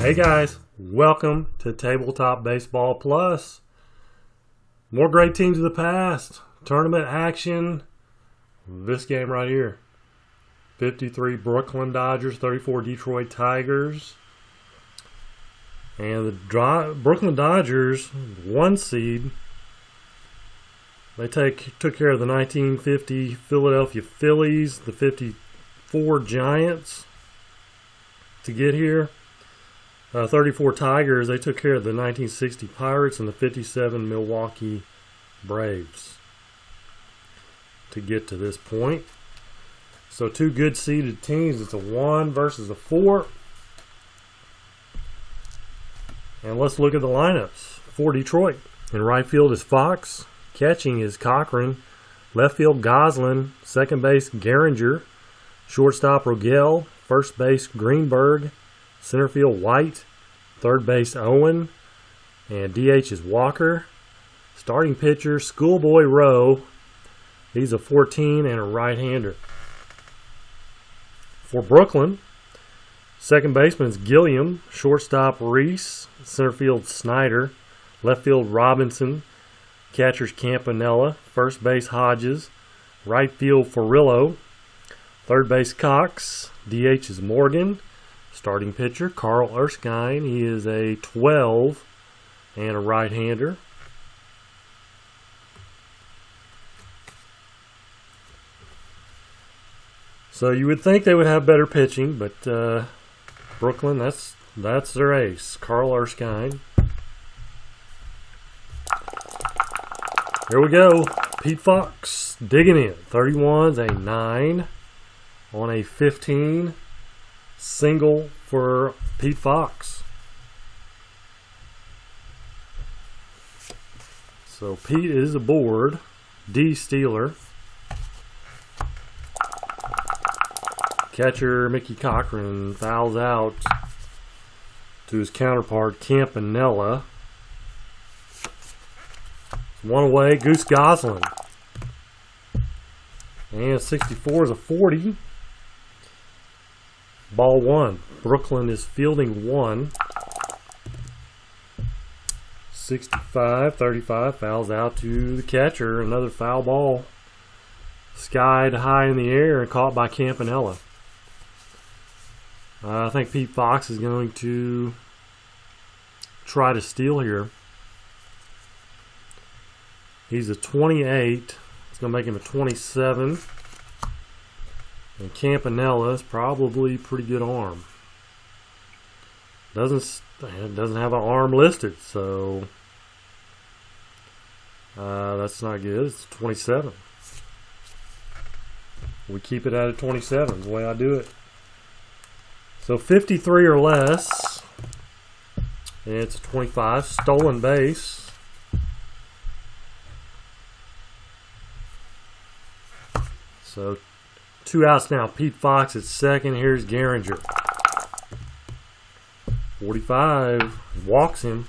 Hey guys, welcome to Tabletop Baseball Plus. More great teams of the past. Tournament action. This game right here. 53 Brooklyn Dodgers, 34 Detroit Tigers. And the Brooklyn Dodgers, 1 seed. They took care of the 1950 Philadelphia Phillies, the 54 Giants to get here. 34 Tigers, they took care of the 1960 Pirates and the 57 Milwaukee Braves to get to this point. So 2 good seeded teams. It's a 1 versus a 4. And let's look at the lineups for Detroit. In right field is Fox. Catching is Cochran. Left field, Goslin. Second base, Gehringer. Shortstop, Rogel. First base, Greenberg. Center field, White. Third base, Owen. And DH is Walker. Starting pitcher, Schoolboy Rowe. He's a 14 and a right-hander. For Brooklyn, second baseman is Gilliam. Shortstop, Reese. Center field, Snyder. Left field, Robinson. Catcher's Campanella. First base, Hodges. Right field, Furillo. Third base, Cox. DH is Morgan. Starting pitcher, Carl Erskine. He is a 12 and a right-hander. So you would think they would have better pitching, but Brooklyn, that's their ace, Carl Erskine. Here we go. Pete Fox digging in. 31's a 9 on a 15. Single for Pete Fox. So Pete is aboard. D. Steeler. Catcher Mickey Cochran fouls out to his counterpart Campanella. 1 away, Goose Goslin. And 64 is a 40. Ball 1. Brooklyn is fielding 1. 65-35 fouls out to the catcher. Another foul ball. Skied high in the air and caught by Campanella. I think Pete Fox is going to try to steal here. He's a 28. It's going to make him a 27. And Campanella is probably pretty good arm. Doesn't have an arm listed, so that's not good. It's 27. We keep it at a 27. The way I do it. So 53 or less. And it's a 25. Stolen base. So 2 outs now. Pete Fox at second. Here's Gehringer. 45. Walks him.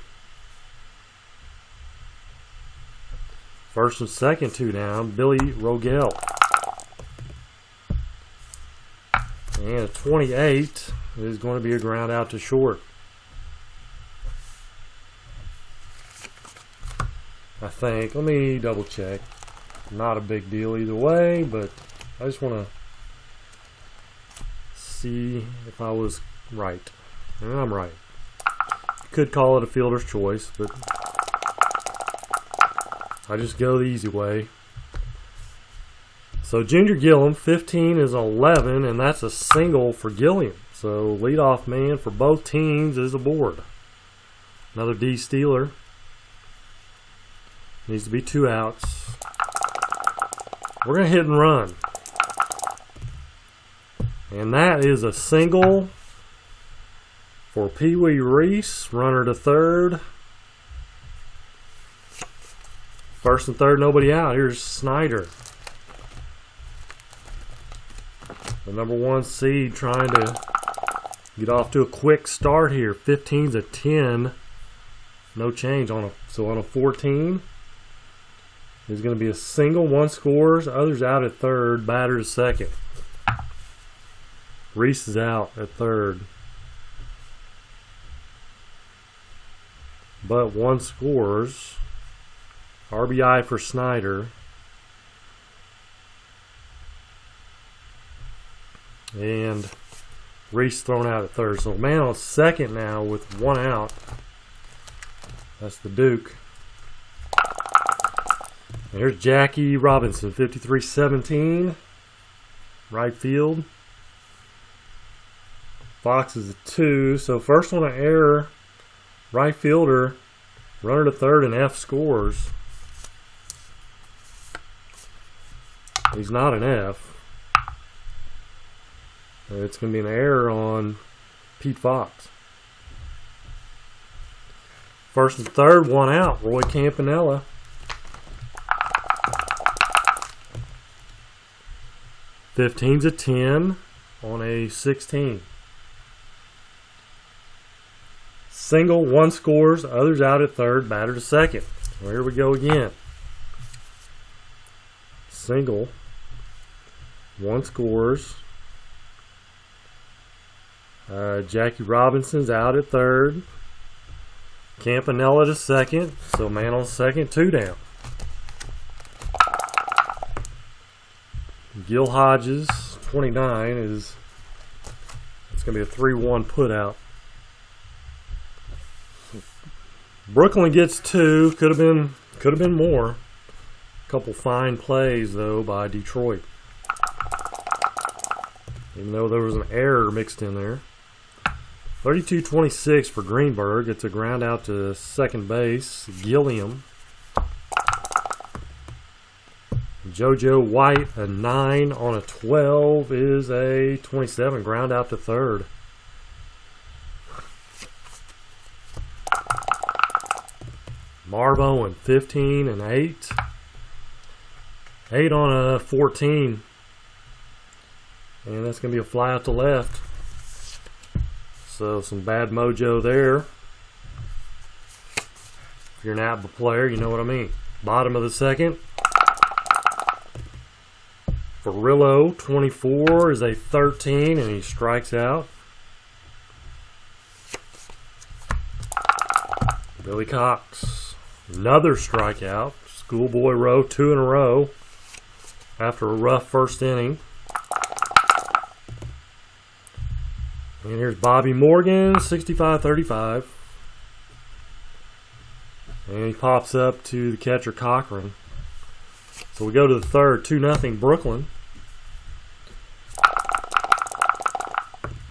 First and second, 2 down. Billy Rogel. And a 28 is going to be a ground out to short. I think. Let me double check. Not a big deal either way, but I just want to see if I was right. And I'm right. Could call it a fielder's choice, but I just go the easy way. So Ginger Gilliam, 15 is 11, and that's a single for Gilliam. So leadoff man for both teams is aboard. Another D. Steeler. Needs to be 2 outs. We're going to hit and run. And that is a single for Pee Wee Reese. Runner to third. First and third, nobody out. Here's Snyder. The number 1 seed trying to get off to a quick start here. 15's a 10. No change on a 14. There's going to be a single. 1 scores. Others out at third. Batter to second. Reese is out at third. but one scores. RBI for Snyder. And Reese thrown out at third. So man on second now with one out. That's the Duke. And here's Jackie Robinson, 53-17. Right field. Fox is a 2. So first on an error. Right fielder. Runner to third and F scores. He's not an F. It's going to be an error on Pete Fox. First and third, one out. Roy Campanella. Fifteen's a 10 on a 16. Single, one scores, others out at third, batter to second. Well, here we go again. Single, one scores. Jackie Robinson's out at third. Campanella to second. So man on second, 2 down. Gil Hodges, 29, it's going to be a 3-1 put out. Brooklyn gets 2. Could have been more. A couple fine plays though by Detroit. Even though there was an error mixed in there. 32-26 for Greenberg. It's a ground out to second base. Gilliam. JoJo White, a 9 on a 12 is a 27. Ground out to third. Marv Owen, 15 and 8. 8 on a 14. And that's going to be a fly out to left. So some bad mojo there. If you're an Apba player, you know what I mean. Bottom of the second. Ferrillo, 24, is a 13, and he strikes out. Billy Cox, another strikeout. Schoolboy Row, 2 in a row after a rough first inning. And here's Bobby Morgan, 65-35. And he pops up to the catcher Cochran. So we go to the third, 2-0 Brooklyn.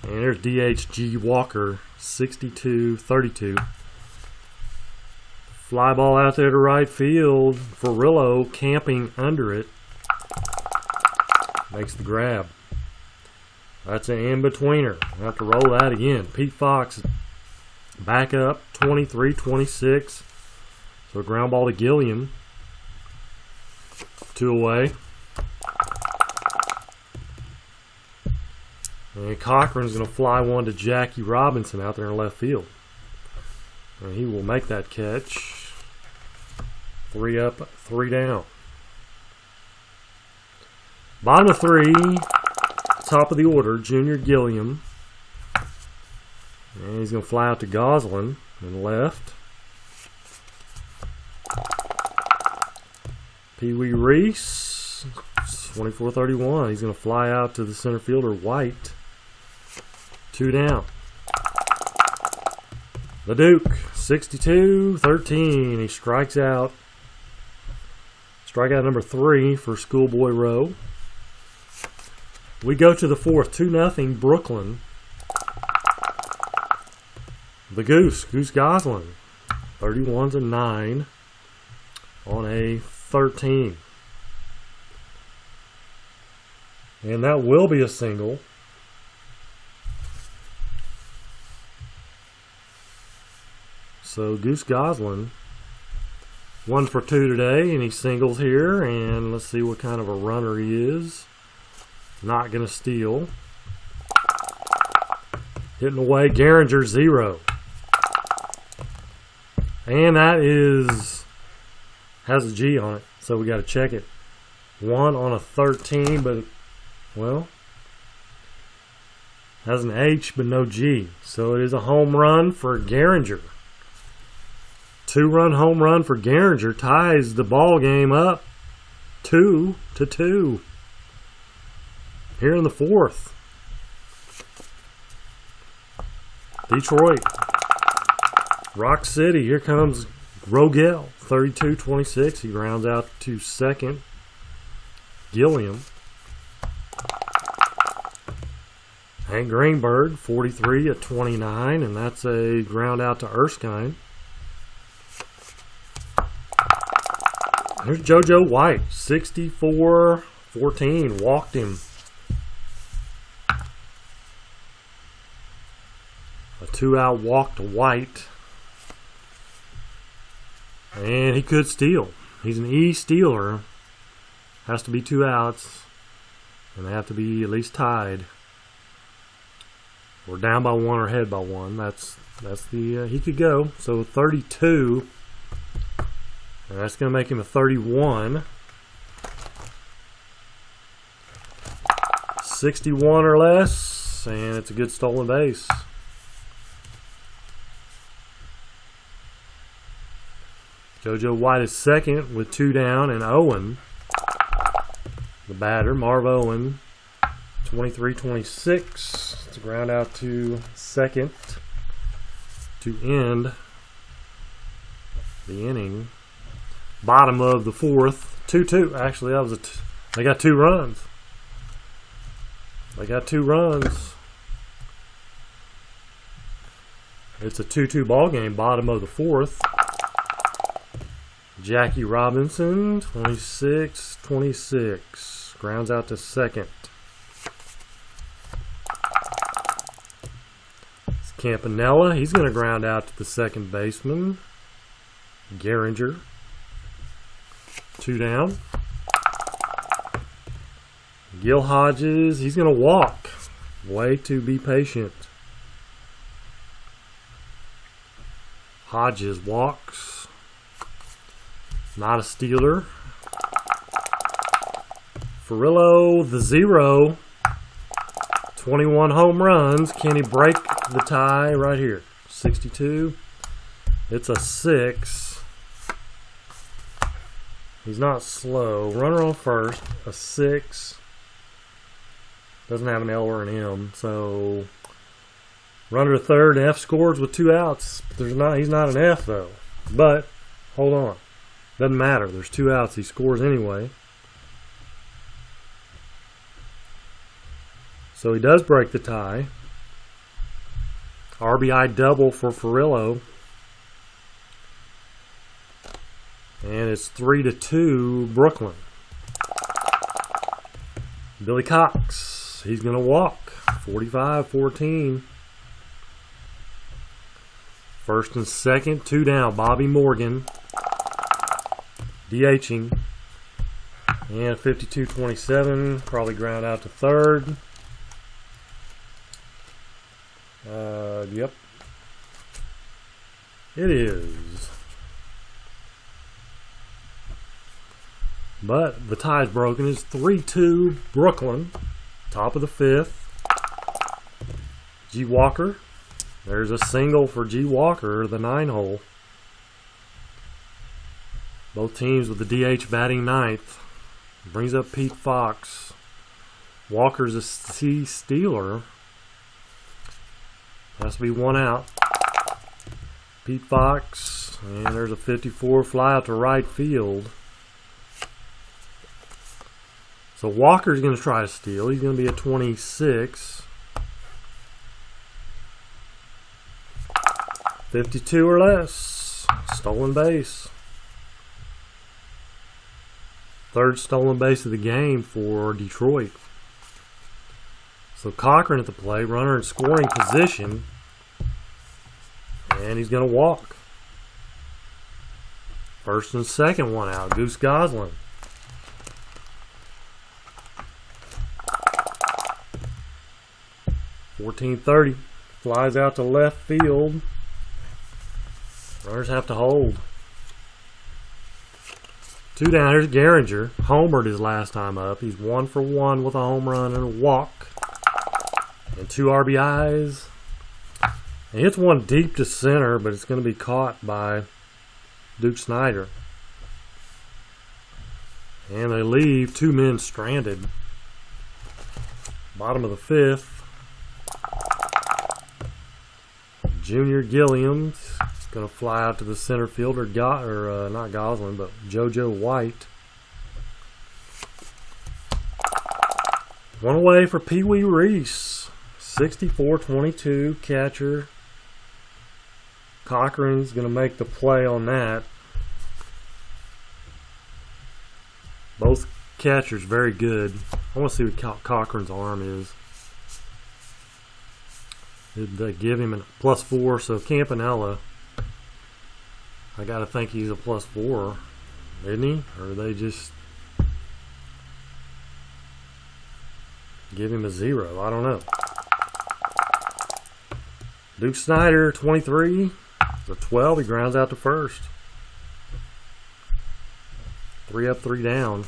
And there's DHG Walker, 62-32. Fly ball out there to right field. Ferrillo camping under it. Makes the grab. That's an in-betweener. We'll have to roll that again. Pete Fox back up, 23-26. So a ground ball to Gilliam. 2 away. And Cochran's going to fly one to Jackie Robinson out there in left field. And he will make that catch. 3 up, 3 down. Bottom of 3, top of the order, Junior Gilliam. And he's going to fly out to Goslin in left. Pee Wee Reese, 24-31. He's going to fly out to the center fielder, White. 2 down. The Duke, 62-13. He strikes out. Strikeout number 3 for Schoolboy Row. We go to the fourth, 2-0 Brooklyn. The Goose Goslin, 31's a 9 on a 13. And that will be a single. So Goose Goslin, 1 for 2 today, and he singles here. And let's see what kind of a runner he is. Not going to steal. Hitting away, Gehringer, 0. And that has a G on it, so we got to check it. 1 on a 13, but, well, has an H but no G. So it is a home run for Gehringer. 2-run home run for Gehringer ties the ball game up 2-2 here in the 4th. Detroit, Rock City. Here comes Rogel, 32-26. He rounds out to second. Gilliam. Hank Greenberg, 43-29, and that's a ground out to Erskine. Here's JoJo White, 64-14, walked him. A 2-out walk to White. And he could steal. He's an E stealer. Has to be 2 outs. And they have to be at least tied. Or down by 1 or ahead by 1. That's the he could go. So 32. And that's going to make him a 31. 61 or less. And it's a good stolen base. JoJo White is second with 2 down, and Owen, the batter, Marv Owen, 23-26. It's a ground out to second to end the inning. Bottom of the 4th, 2-2. Actually, that was they got 2 runs. They got 2 runs. It's a 2-2 ball game. Bottom of the 4th. Jackie Robinson, 26-26. Grounds out to second. It's Campanella. He's going to ground out to the second baseman. Gehringer. 2 down. Gil Hodges. He's going to walk. Way to be patient. Hodges walks. Not a stealer. Furillo, the 0. 21 home runs. Can he break the tie right here? 62. It's a 6. He's not slow. Runner on first. A 6. Doesn't have an L or an M. So runner to third. F scores with 2 outs. He's not an F though. But hold on. Doesn't matter. There's 2 outs. He scores anyway. So he does break the tie. RBI double for Furillo. And it's 3-2 Brooklyn. Billy Cox. He's going to walk. 45-14. First and second. 2 down. Bobby Morgan. DHing. And 52-27. Probably ground out to third. Yep. It is. But the tie's broken. It's 3-2 Brooklyn. Top of the 5th. G. Walker. There's a single for G. Walker, the 9-hole. Both teams with the DH batting 9th. Brings up Pete Fox. Walker's a C stealer. Has to be 1 out. Pete Fox. And there's a 54 fly out to right field. So Walker's going to try to steal. He's going to be a 26. 52 or less. Stolen base. 3rd stolen base of the game for Detroit. So Cochran at the plate, runner in scoring position. And he's going to walk. First and second, 1 out. Goose Goslin. .1430. Flies out to left field. Runners have to hold. 2 down. Here's Gehringer. Homered his last time up. He's 1 for 1 with a home run and a walk. And 2 RBIs. He hits one deep to center, but it's going to be caught by Duke Snyder. And they leave 2 men stranded. Bottom of the 5th. Junior Gilliam's going to fly out to the center fielder, not Goslin, but JoJo White. 1 away for Pee Wee Reese. 64-22 catcher. Cochran's going to make the play on that. Both catchers very good. I want to see what Cochran's arm is. Did they give him a +4? So Campanella, I got to think he's a +4, isn't he? Or they just give him a 0? I don't know. Duke Snyder, 23. The 12, he grounds out to first. 3 up, 3 down.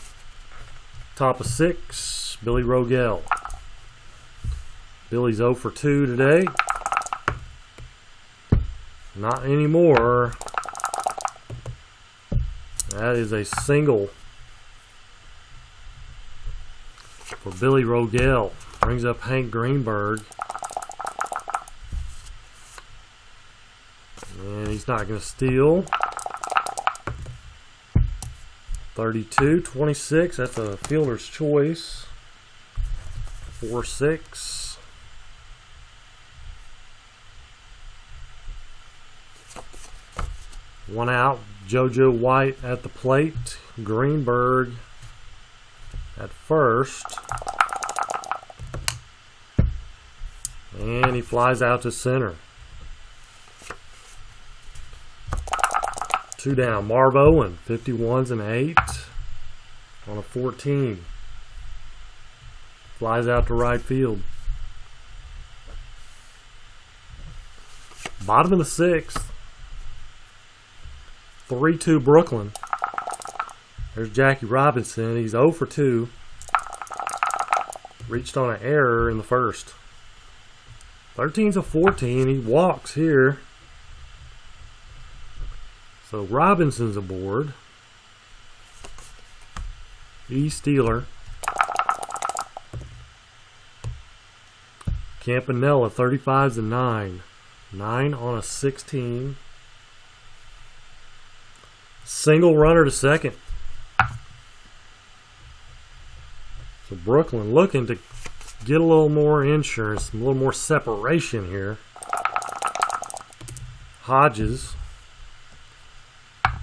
Top of 6, Billy Rogel. Billy's 0 for 2 today. Not anymore. That is a single for Billy Rogel. Brings up Hank Greenberg. And he's not going to steal. 32-26. That's a fielder's choice. 4-6. 1 out. JoJo White at the plate. Greenberg at first. And he flies out to center. 2 down. Marv Owen, 51s and 8 on a 14. Flies out to right field. Bottom of the 6th. 3-2 Brooklyn. There's Jackie Robinson. He's 0 for 2. Reached on an error in the first. 13's a 14. He walks here. So Robinson's aboard. E. Steeler. Campanella, 35's a 9. 9 on a 16. Single runner to second. So Brooklyn looking to get a little more insurance, a little more separation here. Hodges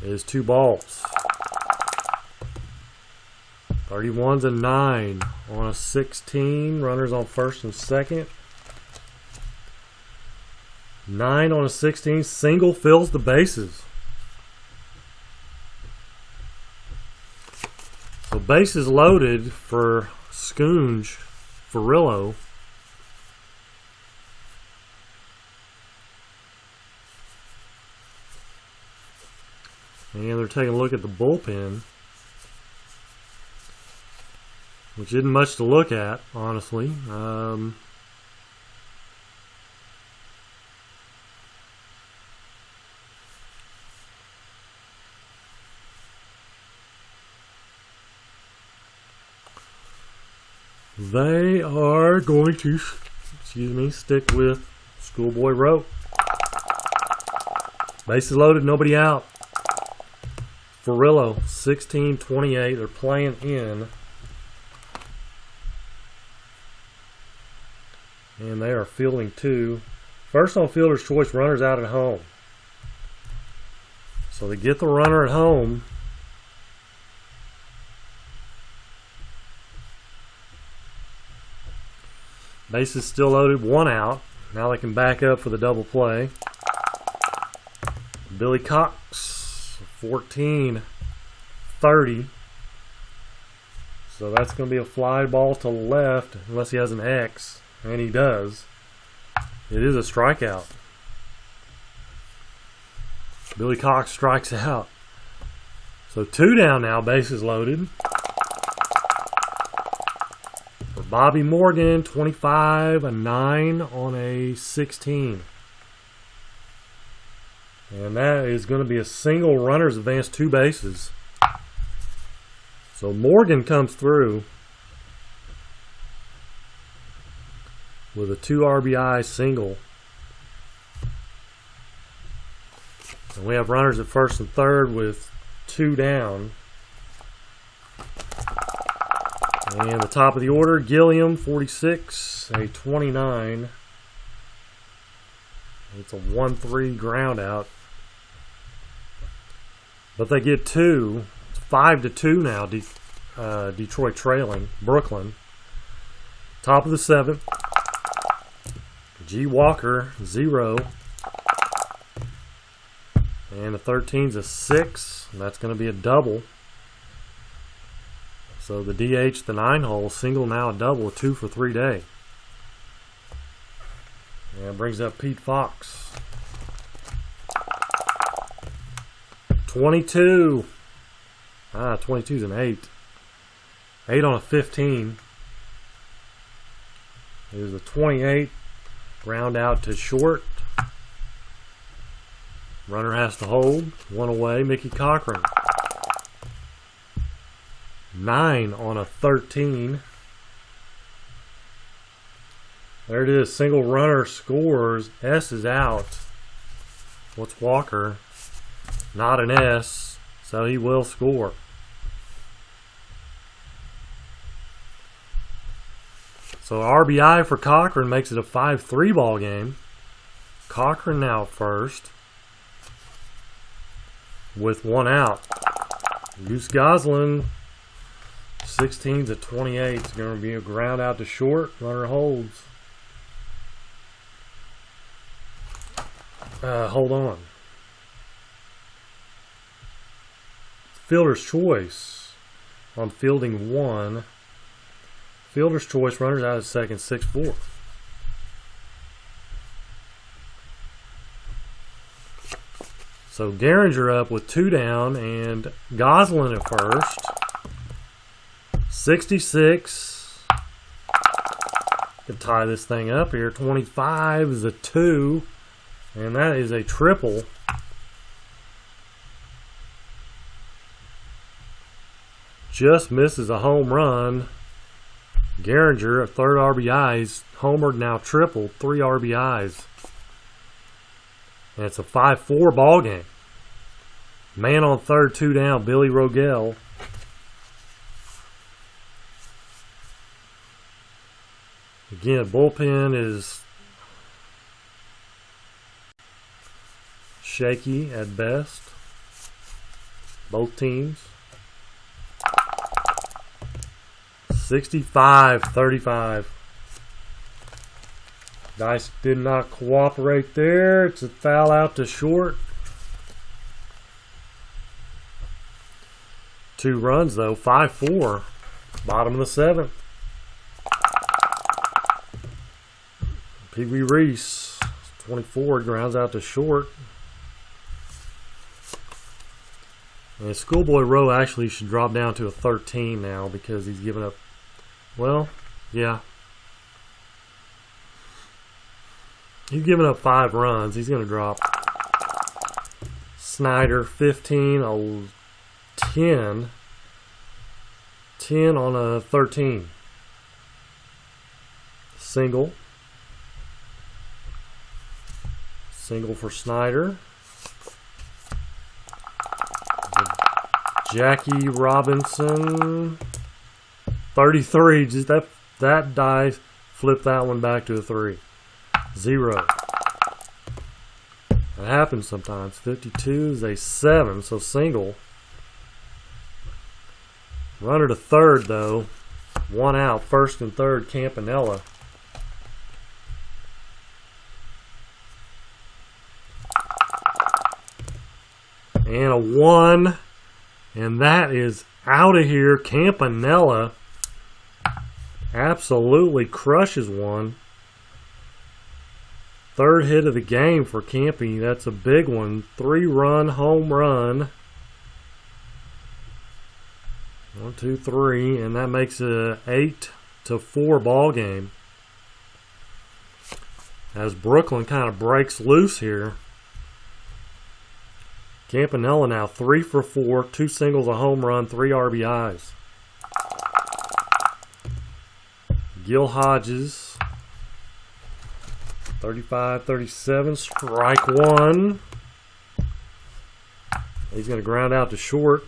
is 2 balls. 31's a 9 on a 16. Runners on first and second. 9 on a 16. Single fills the bases. So bases loaded for Scoonge, Furillo. And they're taking a look at the bullpen, which isn't much to look at, honestly. They are going to, stick with Schoolboy Rope. Bases loaded, nobody out. Furillo, 16-28. They're playing in. And they are fielding 2. First on fielder's choice, runners out at home. So they get the runner at home. Bases still loaded, 1 out. Now they can back up for the double play. Billy Cox, 14-30. So that's going to be a fly ball to left, unless he has an X, and he does. It is a strikeout. Billy Cox strikes out. So 2 down now, bases loaded. Bobby Morgan, 25, a 9 on a 16. And that is going to be a single. Runners advance 2 bases. So Morgan comes through with a 2 RBI single. And we have runners at first and third with 2 down. And the top of the order, Gilliam, 46, a 29. It's a 1-3 ground out. But they get 2. It's 5-2 now. Detroit trailing Brooklyn. Top of the 7th. G. Walker, 0. And the 13's a 6. And that's going to be a double. So the DH, the 9-hole, single, now a double, a 2-for-3 day. And it brings up Pete Fox. 22. 22's an 8. 8 on a 15. Here's a 28. Ground out to short. Runner has to hold. 1 away, Mickey Cochran. 9 on a 13. There it is. Single runner scores. S is out. What's Walker? Not an S, so he will score. So RBI for Cochran makes it a 5-3 ball game. Cochran now first with 1 out. Goose Goslin, 16 to 28. It's going to be a ground out to short. Runner holds. Hold on. Fielder's choice on fielding 1. Fielder's choice, runners out at second, 6-4. So Gehringer up with 2 down and Goslin at first. 66. Can tie this thing up here. 25 is a 2. And that is a triple. Just misses a home run. Gehringer at third RBIs. Homered, now tripled. 3 RBIs. And it's a 5-4 ball game. Man on third, 2 down. Billy Rogel. Again, bullpen is shaky at best. Both teams. 65-35. Dice did not cooperate there. It's a foul out to short. 2 runs though. 5-4. Bottom of the 7th. Pee Wee Reese, 24, grounds out to short. And Schoolboy Rowe actually should drop down to a 13 now because he's given up. Well, yeah. He's given up 5 runs. He's going to drop. Snyder, 15, 10. 10 on a 13. Single. Single for Snyder. Jackie Robinson, 33. Just that die flipped that one back to a 3. 0. That happens sometimes. 52 is a 7, so single. Runner to third though. 1 out. First and third, Campanella. And a 1. And that is out of here. Campanella absolutely crushes one. Third hit of the game for Campy. That's a big one. 3-run home run. 1, 2, 3. And that makes it an 8-4 ball game. As Brooklyn kind of breaks loose here. Campanella now 3 for 4, 2 singles, a home run, 3 RBIs. Gil Hodges, 35-37, strike one. He's going to ground out to short.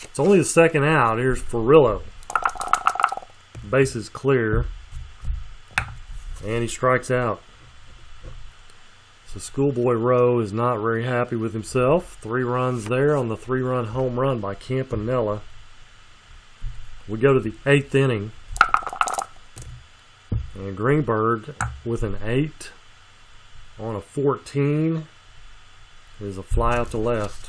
It's only the second out. Here's Furillo. Base is clear. And he strikes out. So Schoolboy Rowe is not very happy with himself. 3 runs there on the 3-run home run by Campanella. We go to the 8th inning. And Greenberg with an 8 on a 14 is a fly out to left.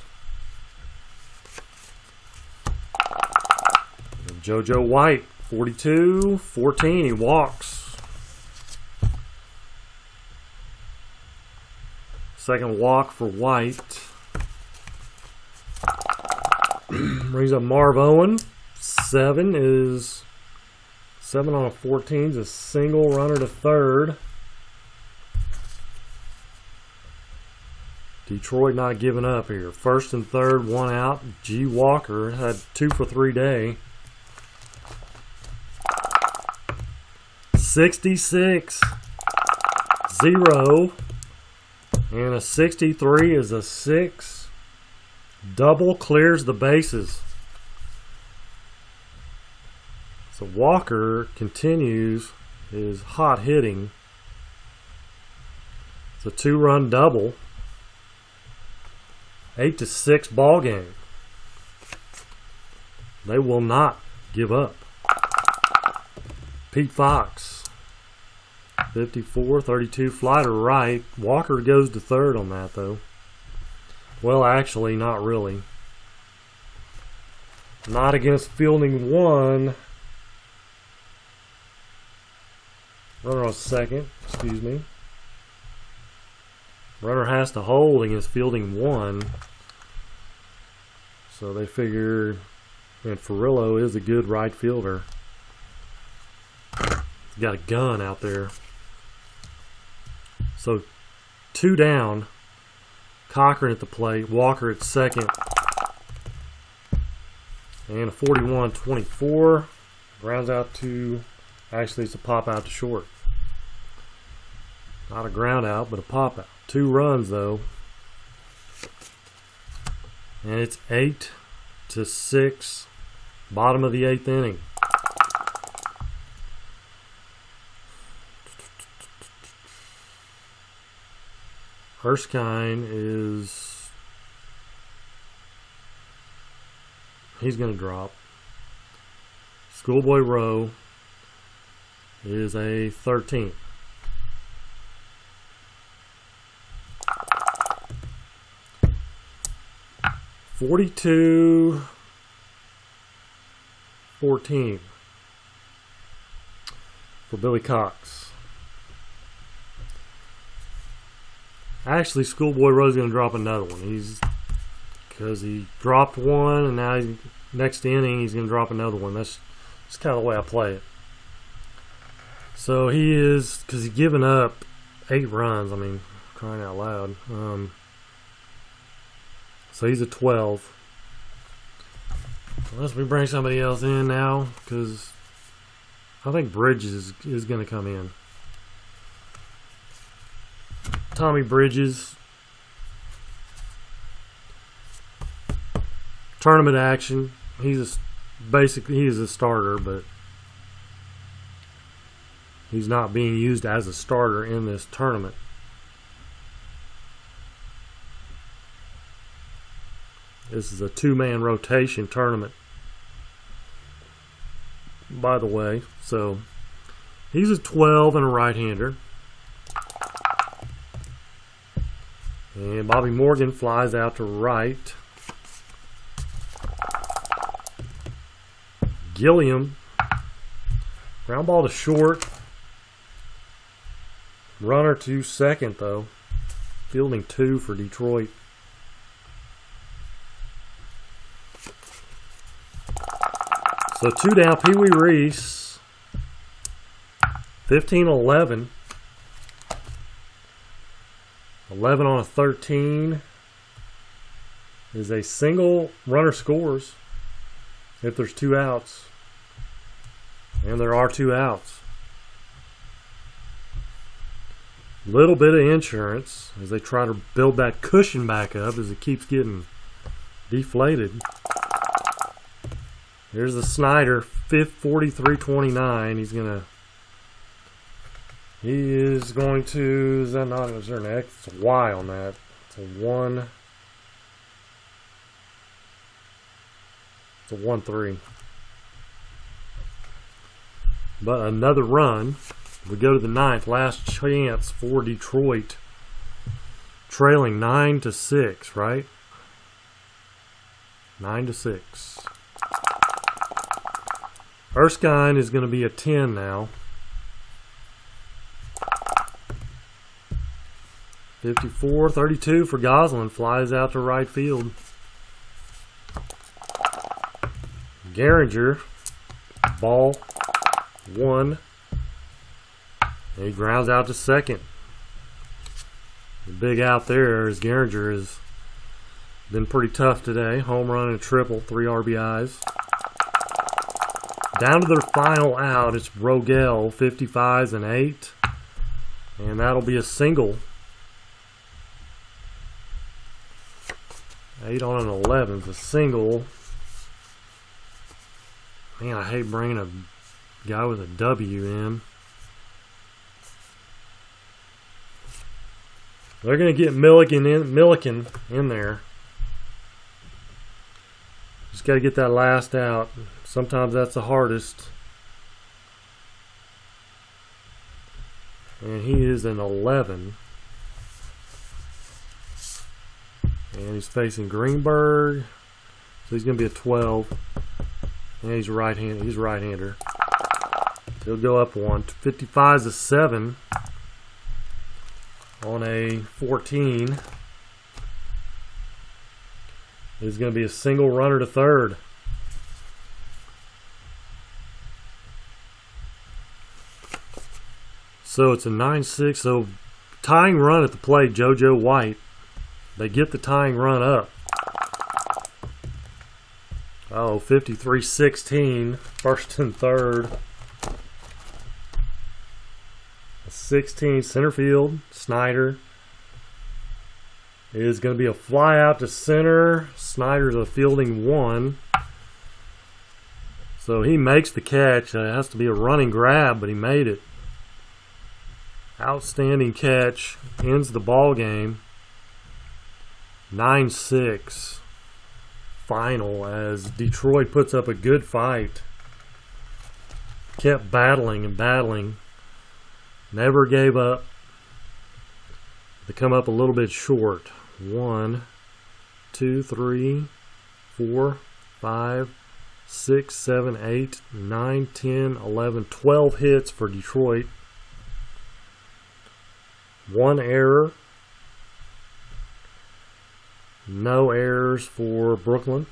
And JoJo White, 42-14, he walks. Second walk for White. Brings up Marv Owen. 7 on a 14 is a single, runner to third. Detroit not giving up here. First and third, 1 out. G. Walker had 2 for 3 day. 66-0. And a 63 is a 6. Double clears the bases. So Walker continues his hot hitting. It's a 2-run double. 8-6 ball game. They will not give up. Pete Fox. 54-32, fly to right. Walker goes to third on that, though. Well, actually, not really. Not against fielding 1. Runner on second, excuse me. Runner has to hold against fielding 1. So they figure, and Furillo is a good right fielder. He's got a gun out there. So 2 down. Cochran at the plate. Walker at second. And a 41-24. Grounds out to, actually it's a pop out to short. Not a ground out, but a pop out. 2 runs though. And it's 8-6. Bottom of the 8th inning. Erskine is, he's going to drop. Schoolboy Rowe is a 13. $42-14 for Billy Cox. Actually, Schoolboy Rowe's going to drop another one. Because he dropped one, and now next inning he's going to drop another one. That's kind of the way I play it. So he is, because he's given up 8 runs. I mean, crying out loud. So he's a 12. Unless we bring somebody else in now, because I think Bridges is going to come in. Tommy Bridges. Tournament action. Basically he is a starter, but he's not being used as a starter in this tournament. This is a 2-man rotation tournament, by the way. So he's a 12 and a right-hander. And Bobby Morgan flies out to right. Gilliam. Ground ball to short. Runner to second, though. Fielding 2 for Detroit. So 2 down, Pee Wee Reese. 15-11. 11 on a 13. is a single runner scores if there's 2 outs. And there are 2 outs. Little bit of insurance as they try to build that cushion back up as it keeps getting deflated. Here's the Snyder, 43-29. He is going to, is that not, is there an X? It's a Y on that. It's a 1. It's a 1-3. But another run. We go to the 9th, last chance for Detroit. Trailing 9-6, right? 9-6. Erskine is going to be a 10 now. 54-32 for Goslin. Flies out to right field. Gehringer, ball 1. And he grounds out to second. The big out there is Gehringer has been pretty tough today. Home run and triple, 3 RBIs. Down to their final out, it's Rogel, 55s and 8. And that'll be a single. 8 on an 11's a single. Man, I hate bringing a guy with a W in. They're going to get Milliken in there. Just got to get that last out. Sometimes that's the hardest. And he is an 11. And he's facing Greenberg. So he's going to be a 12. And he's right-handed. He's a right-hander. He'll go up 1. 55's a 7 on a 14. It's going to be a single runner to third. So it's a 9-6. So tying run at the plate, JoJo White. They get the tying run up. Oh, 53-16. First and third. A 16 center field. Snyder is going to be a fly out to center. Snyder's a fielding 1. So he makes the catch. It has to be a running grab, but he made it. Outstanding catch. Ends the ball game. 9-6 final as Detroit puts up a good fight. Kept battling and battling. Never gave up. They come up a little bit short. 1, 2, 3, 4, 5, 6, 7, 8, 9, 10, 11, 12 hits for Detroit. 1 error. No errors for Brooklyn.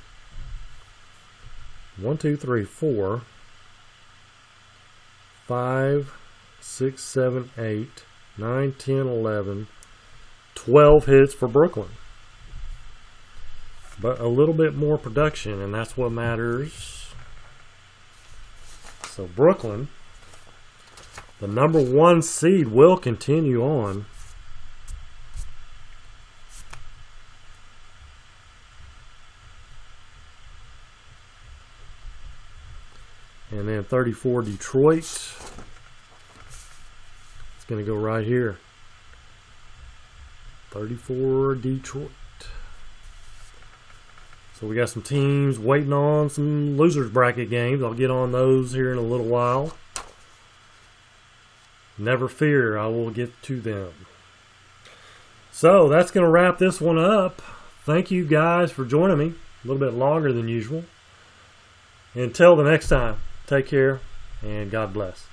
1, 2, 3, 4, 5, 6, 7, 8, 9, 10, 11, 12 hits for Brooklyn. But a little bit more production, and that's what matters. So Brooklyn, the number 1 seed, will continue on. And then 34 Detroit. It's going to go right here. 34 Detroit. So we got some teams waiting on some losers bracket games. I'll get on those here in a little while. Never fear, I will get to them. So that's going to wrap this one up. Thank you guys for joining me. A little bit longer than usual. Until the next time, take care and God bless.